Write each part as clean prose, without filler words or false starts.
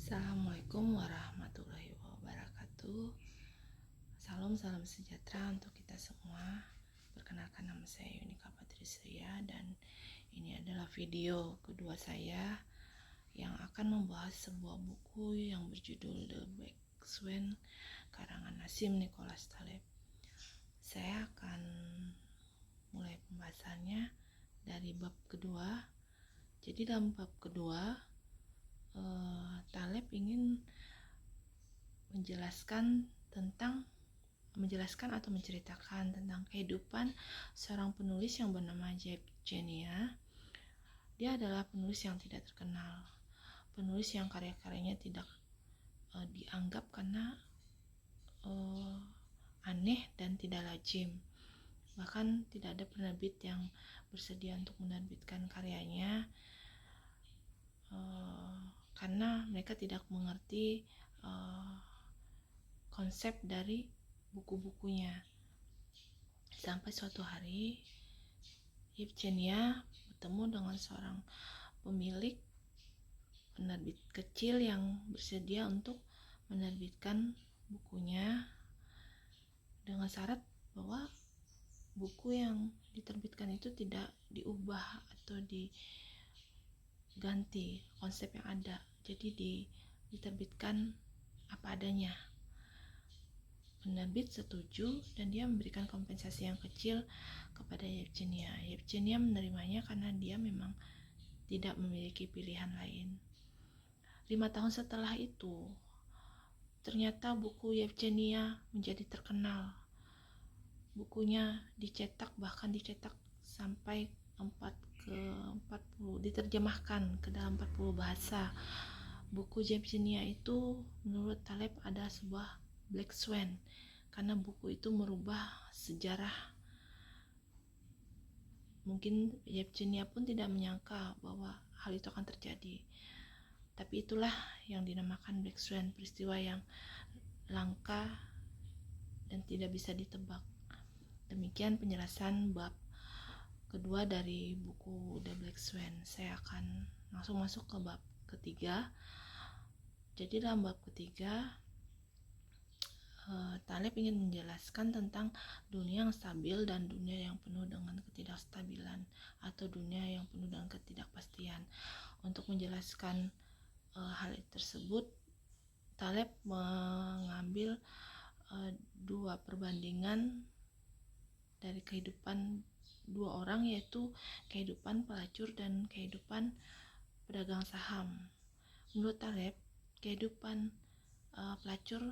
Assalamualaikum warahmatullahi wabarakatuh. Salam sejahtera untuk kita semua. Perkenalkan, nama saya Yunika Patrisya dan ini adalah video kedua saya yang akan membahas sebuah buku yang berjudul The Black Swan karangan Nassim Nicholas Taleb. Saya akan mulai pembahasannya dari bab kedua. Jadi dalam bab kedua Taleb ingin menjelaskan atau menceritakan tentang kehidupan seorang penulis yang bernama Yevgenia. Dia adalah penulis yang tidak terkenal, penulis yang karya-karyanya tidak dianggap karena aneh dan tidak lazim. Bahkan tidak ada penerbit yang bersedia untuk menerbitkan karyanya karena mereka tidak mengerti konsep dari buku-bukunya. Sampai suatu hari Yevgenia bertemu dengan seorang pemilik penerbit kecil yang bersedia untuk menerbitkan bukunya dengan syarat bahwa buku yang diterbitkan itu tidak diubah atau diganti konsep yang ada, jadi diterbitkan apa adanya. Penerbit setuju dan dia memberikan kompensasi yang kecil kepada Yevgenia. Yevgenia menerimanya karena dia memang tidak memiliki pilihan lain. 5 tahun setelah itu, ternyata buku Yevgenia menjadi terkenal. Bukunya bahkan dicetak sampai 40, diterjemahkan ke dalam 40 bahasa. Buku Yevgenia itu menurut Taleb ada sebuah Black Swan karena buku itu merubah sejarah. Mungkin Yevgenia pun tidak menyangka bahwa hal itu akan terjadi, tapi itulah yang dinamakan Black Swan, peristiwa yang langka dan tidak bisa ditebak. Demikian penjelasan bab kedua dari buku The Black Swan. Saya akan langsung masuk ke bab ketiga. Jadi dalam bab ketiga, Taleb ingin menjelaskan tentang dunia yang stabil dan dunia yang penuh dengan ketidakstabilan atau dunia yang penuh dengan ketidakpastian. Untuk menjelaskan hal tersebut, Taleb mengambil dua perbandingan dari kehidupan dua orang, yaitu kehidupan pelacur dan kehidupan pedagang saham. Menurut Taleb, kehidupan pelacur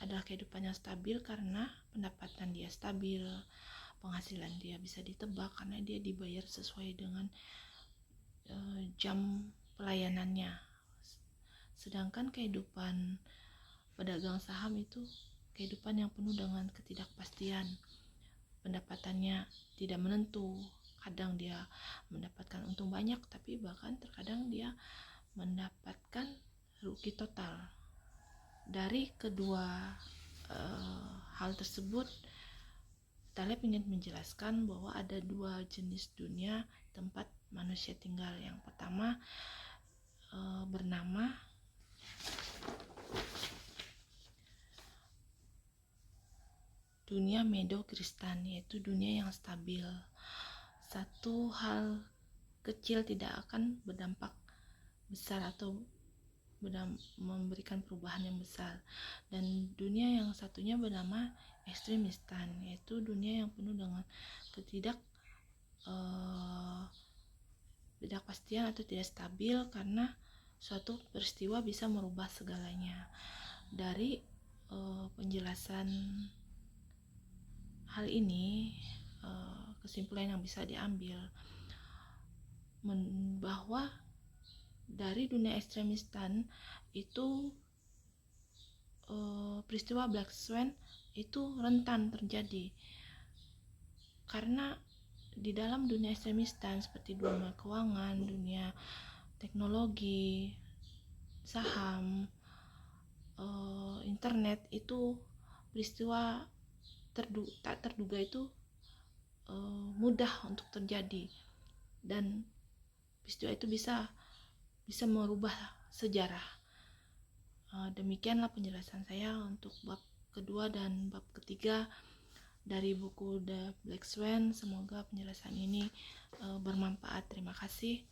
adalah kehidupan yang stabil karena pendapatan dia stabil, penghasilan dia bisa ditebak karena dia dibayar sesuai dengan jam pelayanannya. Sedangkan kehidupan pedagang saham itu kehidupan yang penuh dengan ketidakpastian. Pendapatannya tidak menentu, kadang dia mendapatkan untung banyak, tapi bahkan terkadang dia mendapatkan rugi total. Dari kedua hal tersebut, Taleb ingin menjelaskan bahwa ada dua jenis dunia tempat manusia tinggal. Yang pertama bernama dunia Medo-Kristan, yaitu dunia yang stabil. Satu hal kecil tidak akan berdampak besar atau memberikan perubahan yang besar. Dan dunia yang satunya bernama Ekstremistan, yaitu dunia yang penuh dengan ketidakpastian atau tidak stabil karena suatu peristiwa bisa merubah segalanya. Dari penjelasan hal ini, kesimpulan yang bisa diambil bahwa dari dunia Ekstremistan itu peristiwa Black Swan itu rentan terjadi karena di dalam dunia Ekstremistan seperti dunia keuangan, dunia teknologi, saham, internet, itu peristiwa tak terduga itu mudah untuk terjadi dan peristiwa itu bisa merubah sejarah. Demikianlah penjelasan saya untuk bab kedua dan bab ketiga dari buku The Black Swan. Semoga penjelasan ini bermanfaat. Terima kasih.